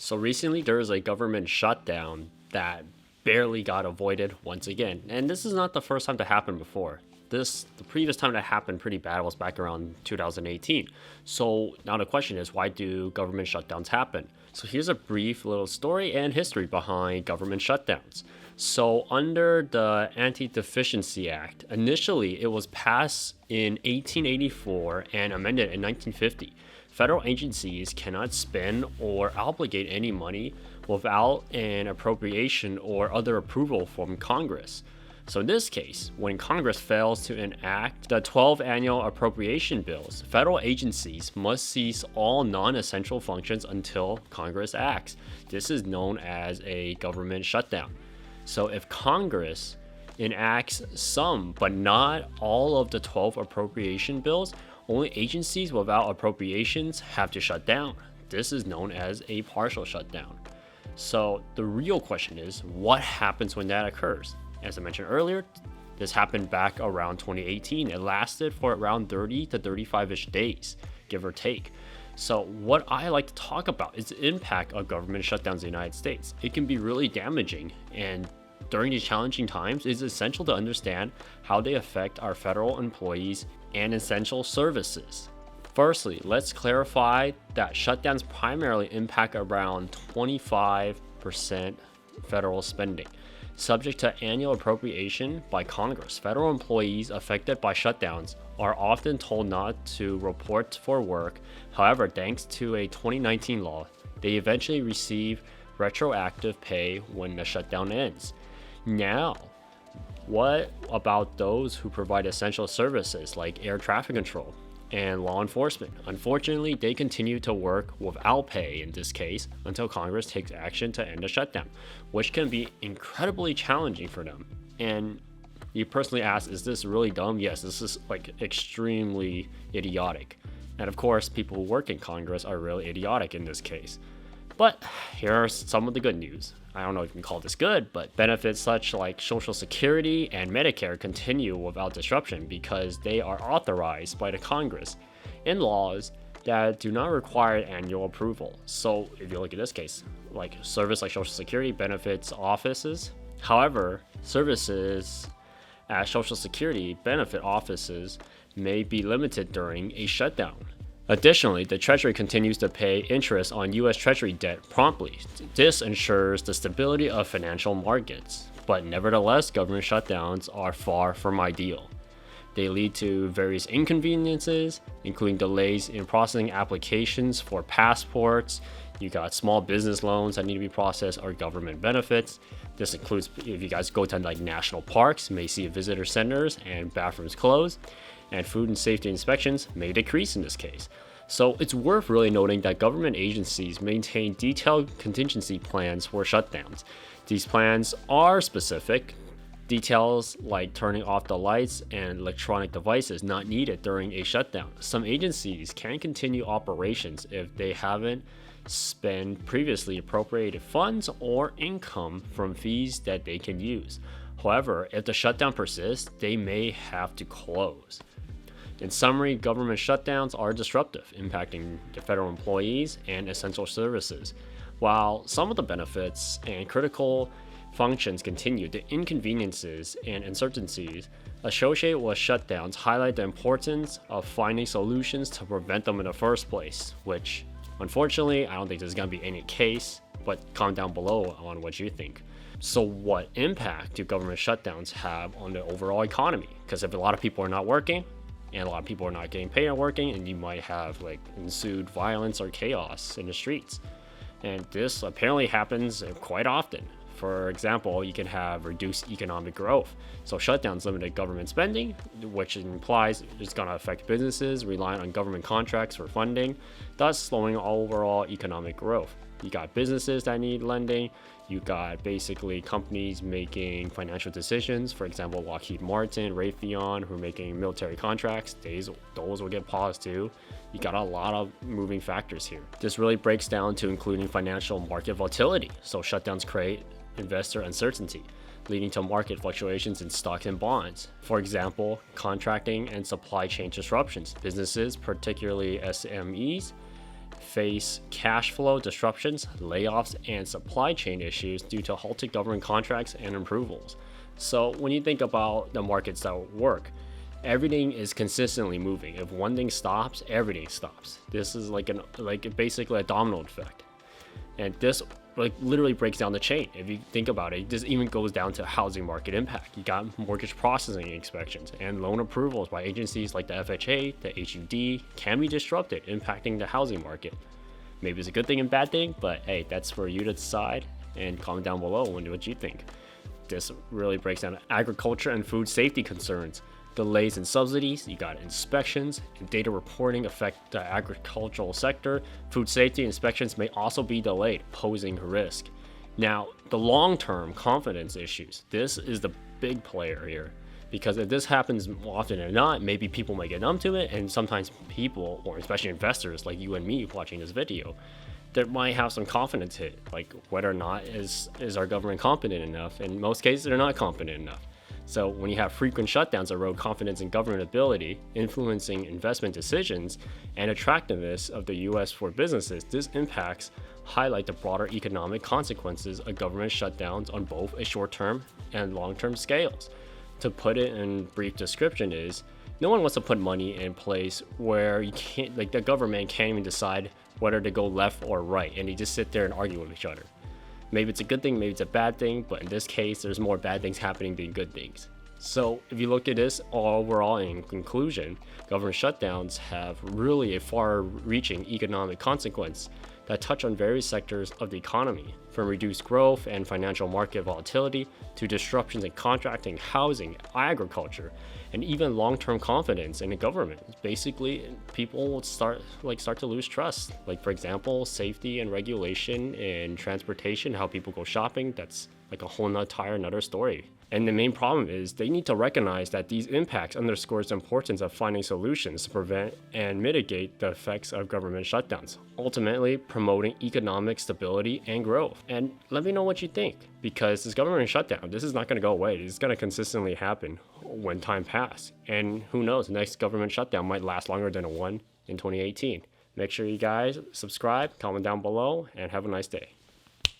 So recently there was a government shutdown that barely got avoided once again. And this is not the first time to happen before. The previous time that happened pretty bad was back around 2018. So now the question is, why do government shutdowns happen? So here's a brief little story and history behind government shutdowns. So under the Anti-Deficiency Act, initially it was passed in 1884 and amended in 1950. Federal agencies cannot spend or obligate any money without an appropriation or other approval from Congress. So in this case, when Congress fails to enact the 12 annual appropriation bills, federal agencies must cease all non-essential functions until Congress acts. This is known as a government shutdown. So if Congress enacts some, but not all of the 12 appropriation bills, only agencies without appropriations have to shut down. This is known as a partial shutdown. So the real question is, what happens when that occurs? As I mentioned earlier, this happened back around 2018. It lasted for around 30 to 35-ish days, give or take. So what I like to talk about is the impact of government shutdowns in the United States. It can be really damaging, and during these challenging times, it's essential to understand how they affect our federal employees and essential services. Firstly, let's clarify that shutdowns primarily impact around 25% federal spending. Subject to annual appropriation by Congress, federal employees affected by shutdowns are often told not to report for work. However, thanks to a 2019 law, they eventually receive retroactive pay when the shutdown ends. Now, what about those who provide essential services like air traffic control and law enforcement? Unfortunately, they continue to work without pay in this case until Congress takes action to end the shutdown, which can be incredibly challenging for them. And you personally ask, is this really dumb? Yes, this is extremely idiotic. And of course, people who work in Congress are really idiotic in this case. But here are some of the good news. I don't know if you can call this good, but benefits such like Social Security and Medicare continue without disruption because they are authorized by the Congress in laws that do not require annual approval. So if you look at this case, like service like Social Security benefits offices. However, services at Social Security benefit offices may be limited during a shutdown. Additionally, the Treasury continues to pay interest on U.S. Treasury debt promptly. This ensures the stability of financial markets. But nevertheless, government shutdowns are far from ideal. They lead to various inconveniences, including delays in processing applications for passports. You got small business loans that need to be processed or government benefits. This includes if you guys go to like national parks, you may see visitor centers and bathrooms closed. And food and safety inspections may decrease in this case. So it's worth really noting that government agencies maintain detailed contingency plans for shutdowns. These plans are specific. Details like turning off the lights and electronic devices not needed during a shutdown. Some agencies can continue operations if they haven't spent previously appropriated funds or income from fees that they can use. However, if the shutdown persists, they may have to close. In summary, government shutdowns are disruptive, impacting the federal employees and essential services. While some of the benefits and critical functions continue, the inconveniences and uncertainties associated with shutdowns highlight the importance of finding solutions to prevent them in the first place, which, unfortunately, I don't think there's going to be any case, but comment down below on what you think. So what impact do government shutdowns have on the overall economy? Because if a lot of people are not working, and a lot of people are not getting paid and working, and you might have ensued violence or chaos in the streets. And this apparently happens quite often. For example, you can have reduced economic growth. So shutdowns limited government spending, which implies it's going to affect businesses relying on government contracts for funding, thus slowing overall economic growth. You got businesses that need lending. You got basically companies making financial decisions. For example, Lockheed Martin, Raytheon, who are making military contracts. Those will get paused too. You got a lot of moving factors here. This really breaks down to including financial market volatility. So shutdowns create investor uncertainty, leading to market fluctuations in stocks and bonds. For example, contracting and supply chain disruptions. Businesses, particularly SMEs, face cash flow disruptions, layoffs, and supply chain issues due to halted government contracts and approvals. So when you think about the markets that work, everything is consistently moving. If one thing stops, everything stops. This is like basically a domino effect. And this literally breaks down the chain. If you think about it, this even goes down to housing market impact. You got mortgage processing inspections and loan approvals by agencies like the FHA, the HUD can be disrupted, impacting the housing market. Maybe it's a good thing and bad thing, but hey, that's for you to decide, and comment down below what you think. This really breaks down agriculture and food safety concerns. Delays in subsidies, you got inspections, and data reporting affect the agricultural sector. Food safety inspections may also be delayed, posing risk. Now, the long-term confidence issues. This is the big player here, because if this happens more often than not, maybe people might get numb to it, and sometimes people, or especially investors like you and me watching this video, that might have some confidence hit, like whether or not is our government competent enough. In most cases, they're not competent enough. So when you have frequent shutdowns erode confidence in government ability, influencing investment decisions and attractiveness of the US for businesses, this impacts highlight the broader economic consequences of government shutdowns on both a short-term and long-term scales. To put it in brief description is, no one wants to put money in place where you can't, like the government can't even decide whether to go left or right, and they just sit there and argue with each other. Maybe it's a good thing, maybe it's a bad thing, but in this case, there's more bad things happening than good things. So if you look at this overall in conclusion, government shutdowns have really a far-reaching economic consequence that touch on various sectors of the economy, from reduced growth and financial market volatility to disruptions in contracting, housing, agriculture, and even long-term confidence in the government. Basically, people will start to lose trust. Like, for example, safety and regulation in transportation, how people go shopping, that's like a whole another story. And the main problem is they need to recognize that these impacts underscores the importance of finding solutions to prevent and mitigate the effects of government shutdowns, ultimately promoting economic stability and growth. And let me know what you think, because this government shutdown, this is not going to go away. This is going to consistently happen when time passes. And who knows, the next government shutdown might last longer than a one in 2018. Make sure you guys subscribe, comment down below, and have a nice day.